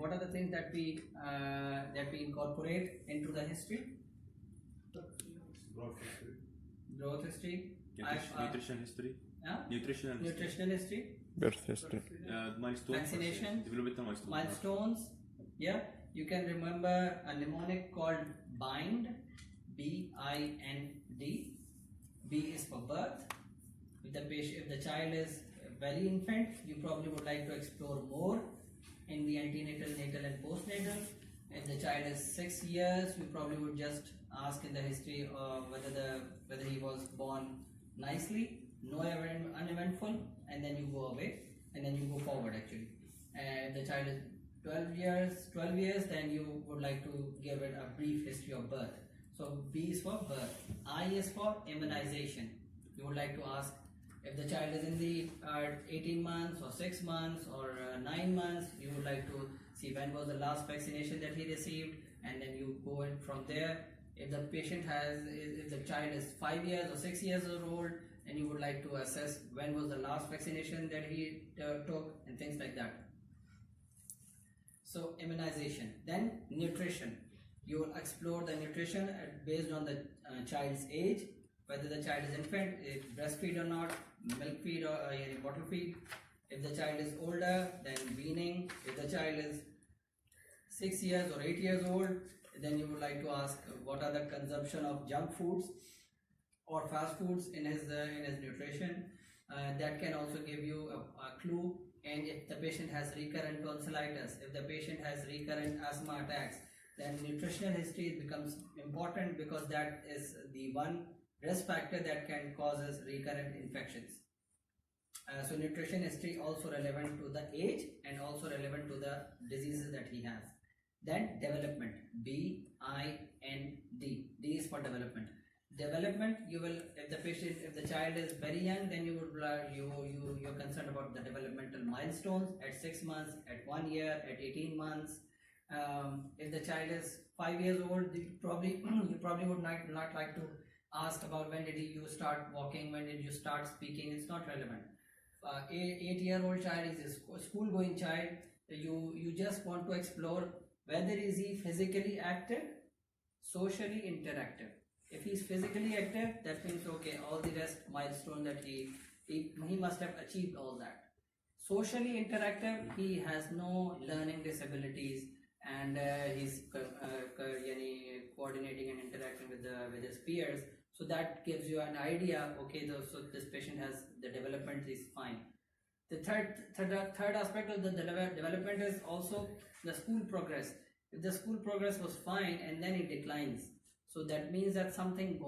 what are the things that we incorporate into the history? Growth history. Nutrition history. Nutritional history. Birth history. Milestones. Vaccination. Developmental Milestones. Yeah. You can remember a mnemonic called BIND. B-I-N-D. B is for birth. If the child is very infant, you probably would like to explore more in the antenatal, natal and postnatal. If the child is 6 years, you probably would just ask in the history whether he was born nicely, no uneventful, and then you go away, and then you go forward actually. And if the child is 12 years, then you would like to give it a brief history of birth. So B is for birth. I is for immunization. You would like to ask if the child is in the 18 months or 6 months or 9 months, you would like to see when was the last vaccination that he received, and then you go in from there. If the child is 5 years or 6 years old, and you would like to assess when was the last vaccination that he took, and things like that. So immunization. Then nutrition. You will explore the nutrition based on the child's age, whether the child is infant, breastfeed or not, milk feed or bottle feed. If the child is older, then weaning. If the child is 6 years or 8 years old, then you would like to ask what are the consumption of junk foods or fast foods in his nutrition. That can also give you a clue. And if the patient has recurrent tonsillitis, if the patient has recurrent asthma attacks, then nutritional history becomes important, because that is the one risk factor that can cause recurrent infections. So nutrition history also relevant to the age and also relevant to the diseases that he has. Then development. B-I-N-D. D is for development. Development, you will, if the child is very young, then you're concerned about the developmental milestones at 6 months, at 1 year, at 18 months. If the child is 5 years old, you probably would not like to ask about when did you start walking, when did you start speaking. It's not relevant. 8-year-old child is a school-going child. You just want to explore whether is he physically active, socially interactive. If he is physically active, that means okay, all the rest milestone that he must have achieved all that. Socially interactive, he has no learning disabilities, and he's coordinating and interacting with his peers. So that gives you an idea. Okay, so this patient has the development is fine. The third aspect of the development is also the school progress. If the school progress was fine and then it declines, so that means that something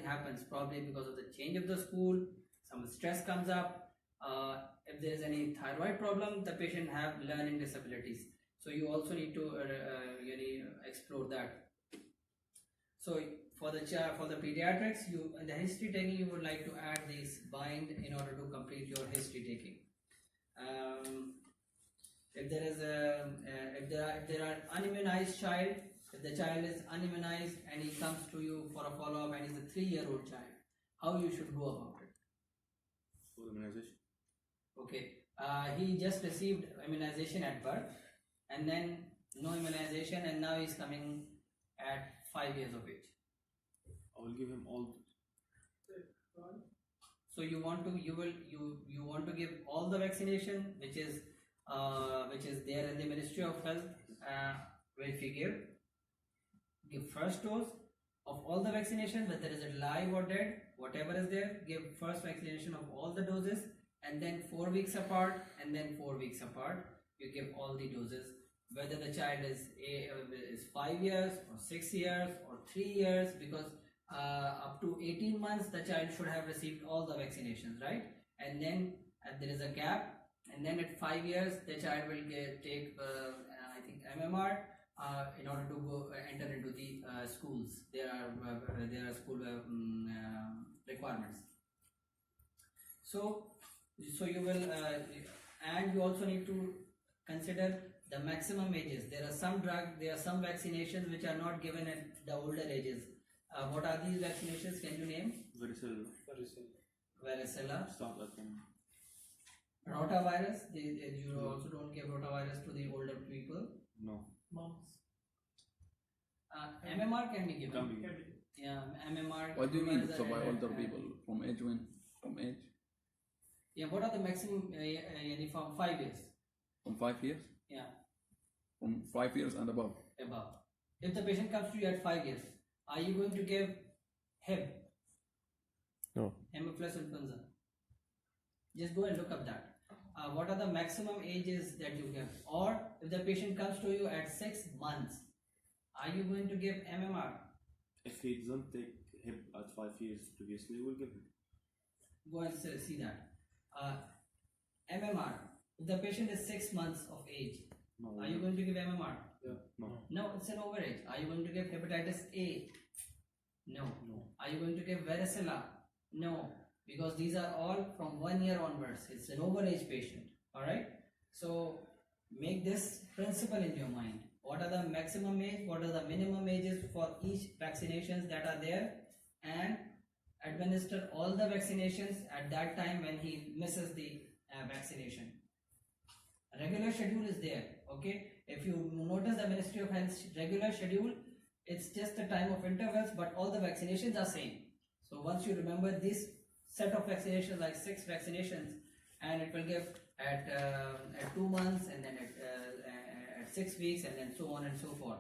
happens, probably because of the change of the school, some stress comes up. If there is any thyroid problem, the patient have learning disabilities. So you also need to explore that. So for the pediatrics, in the history taking, you would like to add this BIND in order to complete your history taking. If there are unimmunized child, if the child is unimmunized and he comes to you for a follow-up and is a 3-year-old child, how you should go about it? For immunization. Okay, he just received immunization at birth, and then no immunization, and now he's coming at 5 years of age. I will give him all. So you want to give all the vaccination which is there in the Ministry of Health. If you give first dose of all the vaccination, whether is it live or dead, whatever is there, give first vaccination of all the doses, and then 4 weeks apart, and then 4 weeks apart, you give all the doses. Whether the child is 5 years or 6 years or 3 years, because up to 18 months the child should have received all the vaccinations, right? And then there is a gap, and then at 5 years the child will take I think MMR in order to go enter into the schools. There are school requirements. So you will and you also need to consider the maximum ages. There are some vaccinations which are not given at the older ages. What are these vaccinations? Can you name? Varicella. Rotavirus. You also don't give rotavirus to the older people. No. MMR can be given. Can be. Yeah, MMR. What do you MMR mean is so a- by older people? From age when? From age? Yeah, what are the maximum? From 5 years. From 5 years? Yeah, From 5 years and above. above. If the patient comes to you at 5 years, are you going to give him No. Haemophilus influenza? Just go and look up that. What are the maximum ages that you give? Or if the patient comes to you at 6 months, are you going to give MMR? If he doesn't take hip at 5 years previously, we'll give him. Go and see that. MMR. If the patient is 6 months of age, No. are you going to give MMR? No. No, it's an overage. Are you going to give hepatitis A? No. No. Are you going to give varicella? No, because these are all from 1 year onwards. It's an overage patient. Alright? So make this principle in your mind. What are the maximum age? What are the minimum ages for each vaccinations that are there? And administer all the vaccinations at that time when he misses the vaccination. Regular schedule is there. Okay, if you notice the Ministry of Health's regular schedule, it's just the time of intervals, but all the vaccinations are same. So once you remember this set of vaccinations, like 6 vaccinations, and it will give at 2 months, and then at 6 weeks, and then so on and so forth.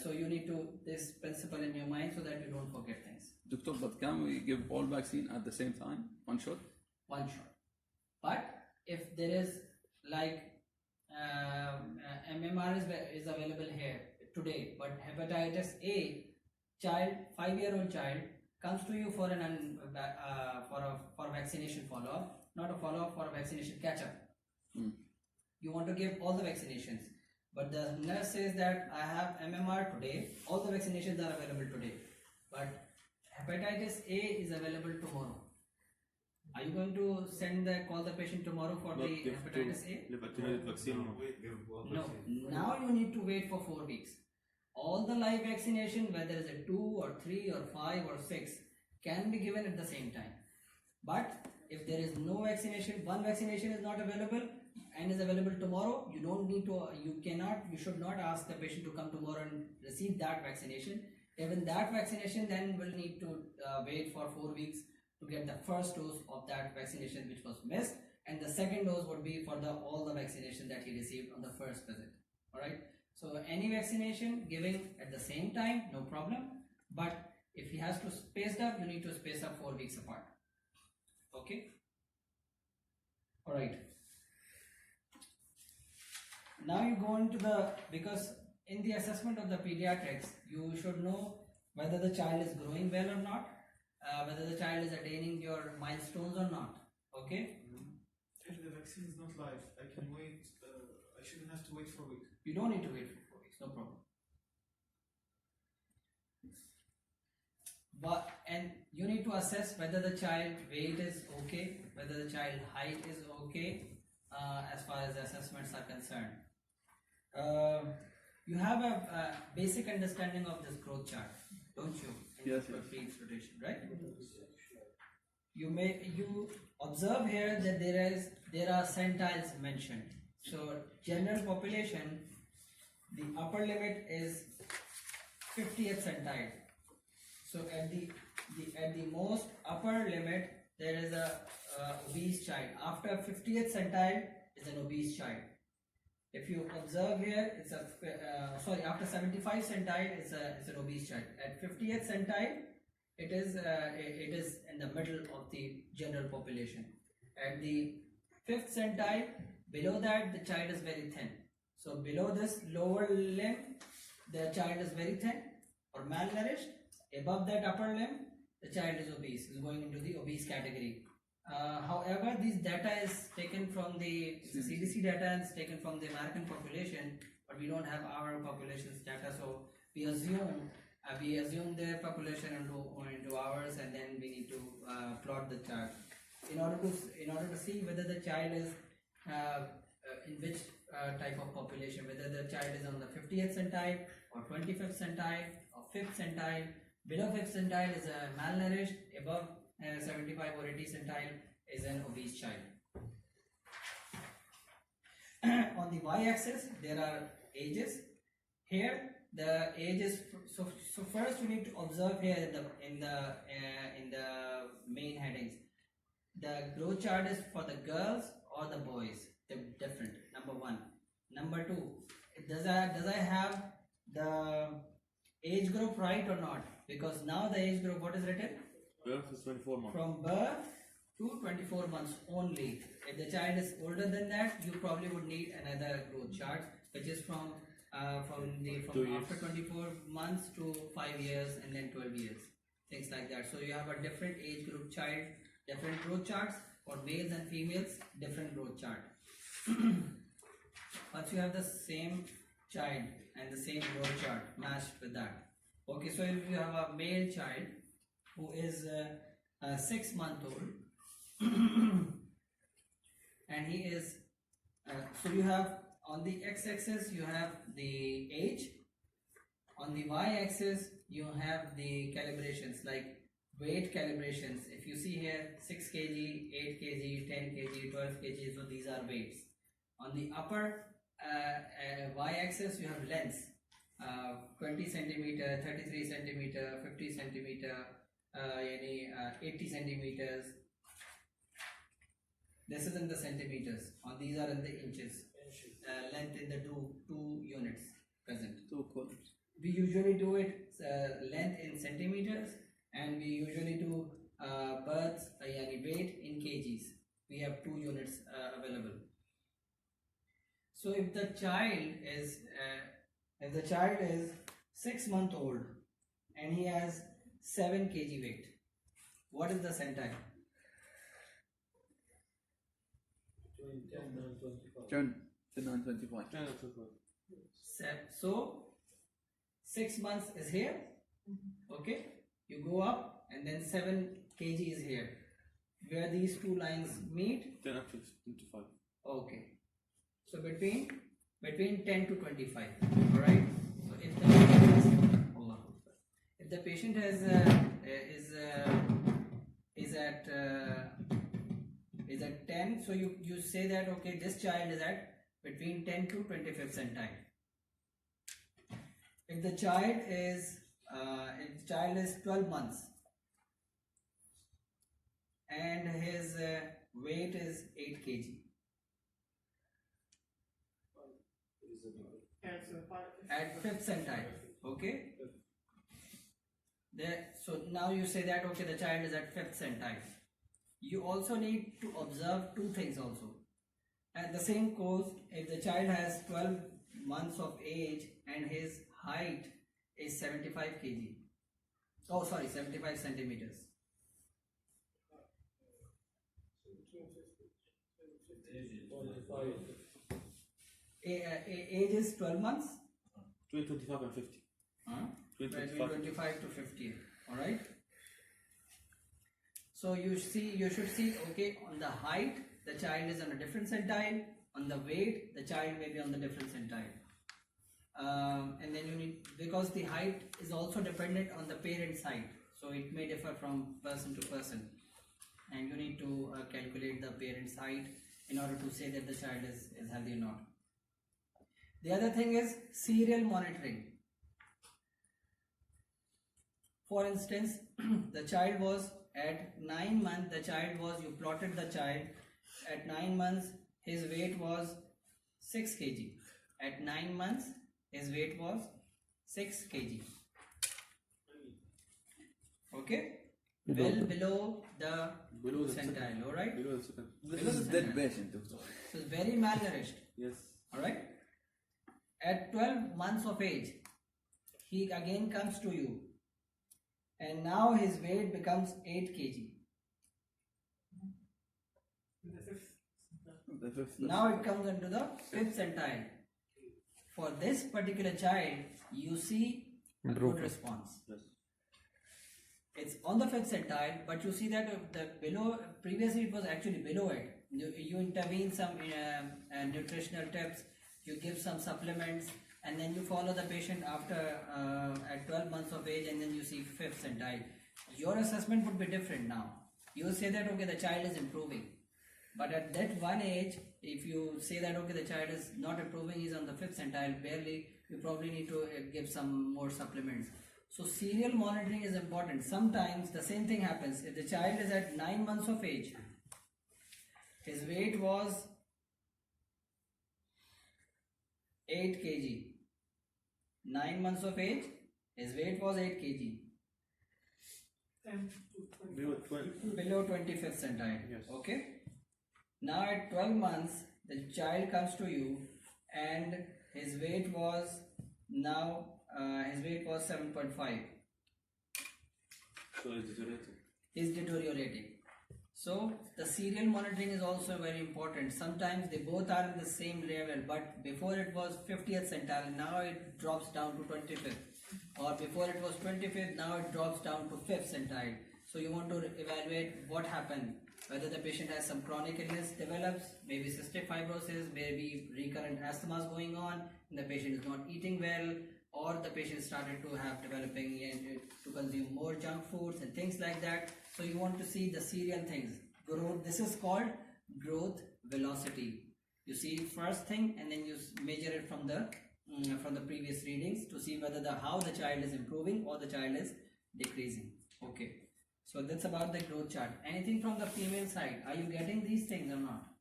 So you need to this principle in your mind so that you don't forget things. Doctor, but can we give all vaccine at the same time? One shot? One shot. But if there is like MMR is available here today, but hepatitis A child, 5-year-old child comes to you for an for vaccination follow-up, not a follow-up, for a vaccination catch-up. You want to give all the vaccinations, but the nurse says that I have MMR today, all the vaccinations are available today, but hepatitis A is available tomorrow. Are you going to call the patient tomorrow for Not the give hepatitis A? live attenuated vaccine. No. Now you need to wait for 4 weeks. All the live vaccination, whether it's a 2 or 3 or 5 or 6, can be given at the same time. But if there is no vaccination, one vaccination is not available and is available tomorrow, you don't need to, you should not ask the patient to come tomorrow and receive that vaccination. Even that vaccination then will need to wait for 4 weeks to get the first dose of that vaccination which was missed, and the second dose would be for all the vaccination that he received on the first visit. Alright, so any vaccination giving at the same time, no problem, but if he has to space up, you need to space up 4 weeks apart. Okay. Alright, now you go into because in the assessment of the pediatrics, you should know whether the child is growing well or not, whether the child is attaining your milestones or not. Okay, If the vaccine is not live, I can wait. I shouldn't have to wait for a week. you don't need to wait for 4 weeks, no problem. And you need to assess whether the child weight is okay, whether the child height is okay, as far as assessments are concerned. You have a basic understanding of this growth chart, don't you? Yes, For yes. feed rotation, right? You observe here that there are centiles mentioned. So general population, the upper limit is 50th centile. So at the most upper limit, there is a obese child. After 50th centile is an obese child. If you observe here, it's after 75 centile, it's an obese child. At 50th centile, it is in the middle of the general population. At the 5th centile, below that, the child is very thin. So below this lower limb, the child is very thin or malnourished. Above that upper limb, the child is obese, is going into the obese category. However, this data is taken from the CDC data and it's taken from the American population, but we don't have our population's data, so we assume their population into ours, and then we need to plot the chart in order to see whether the child is in which type of population, whether the child is on the 50th centile or 25th centile or 5th centile. Below 5th centile is a malnourished, above 75 or 80 centile is an obese child. On the y-axis, there are ages. Here, the age is so first you need to observe here in the main headings. The growth chart is for the girls or the boys. They're different. Number one. Number two, does I have the age group right or not? Because now the age group, what is written? Birth is 24 months. From birth to 24 months only. If the child is older than that, you probably would need another growth chart, which is from 2 years. after 24 months to 5 years and then 12 years, things like that. So you have a different age group child, different growth charts for males and females, different growth chart. Once you have the same child and the same growth chart matched with that. Okay, so if you have a male child who is 6 months old and he is so you have on the x-axis you have the age, on the y-axis you have the calibrations like weight calibrations. If you see here 6 kg, 8 kg, 10 kg, 12 kg, so these are weights. On the upper y-axis you have lengths, 20 centimeter, 33 centimeter, 50 centimeter, 80 centimeters. This is in the centimeters, and these are in the inches. Length in the two units present. 2 columns. We usually do it length in centimeters, and we usually do births, weight in kgs. We have 2 units available. So if the child is 6 months old and he has 7 kg weight, what is the centile? 10 to 925. Yeah, that's okay. So 6 months is here, okay, you go up and then 7 kg is here, where these two lines meet. 10 up to 25. Okay, so between 10 to 25, all right. So if the patient is at 10, so you say that okay, this child is at between 10 to 25th centile. If the child is 12 months and his weight is 8 kg, at 5th centile, okay. So now you say that okay, the child is at 5th centile. You also need to observe 2 things also. At the same course, if the child has 12 months of age and his height is 75 kg, 75 centimeters. Age is 12 months? Between 25 and 50. Between 25 to 50, alright? So you should see, okay, on the height, the child is on a different centile, on the weight, the child may be on the different centile. And then you need, because the height is also dependent on the parent's height, so it may differ from person to person. And you need to calculate the parent's height in order to say that the child is healthy or not. The other thing is serial monitoring. For instance, the child was at 9 months, you plotted the child at 9 months, his weight was 6 kg. At 9 months, his weight was 6 kg. Okay? Well below the centile, alright? Below the second. This is dead patient, doctor. So it's very malnourished, Yes. alright? At 12 months of age, he again comes to you, and now his weight becomes 8 kg. The fifth. Now it comes into the 5th centile. For this particular child, you see a good response. Yes. It's on the 5th centile, but you see that the below, previously it was actually below it. You intervene some nutritional tips, you give some supplements, and then you follow the patient after at 12 months of age, and then you see 5th centile. Your assessment would be different now. You will say that okay, the child is improving. But at that one age, if you say that okay, the child is not improving, he's on the 5th centile, barely, you probably need to give some more supplements. So serial monitoring is important. Sometimes the same thing happens. If the child is at 9 months of age, his weight was 8 kg. 9 months of age, his weight was 8 kg. 10 to 20. Below 12. Below 25th centile. Yes. Okay. Now at 12 months, the child comes to you and his weight was 7.5. So it's deteriorating. Is deteriorating. So the serial monitoring is also very important. Sometimes they both are in the same level, but before it was 50th centile, now it drops down to 25th, or before it was 25th, now it drops down to 5th centile. So you want to evaluate what happened, whether the patient has some chronic illness develops, maybe cystic fibrosis, maybe recurrent asthma is going on, and the patient is not eating well, or the patient started to have developing to consume more junk foods and things like that. So you want to see the serial things. Growth, this is called growth velocity. You see first thing and then you measure it from the previous readings to see whether how the child is improving or the child is decreasing. Okay. So that's about the growth chart. Anything from the female side? Are you getting these things or not?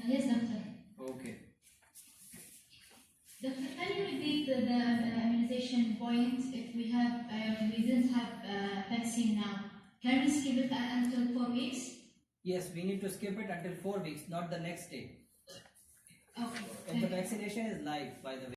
Yes, doctor. Okay. Doctor, can you repeat the immunization point if we didn't have vaccine now? Can we skip it until 4 weeks? Yes, we need to skip it until 4 weeks, not the next day. Okay. And the vaccination is live, by the way.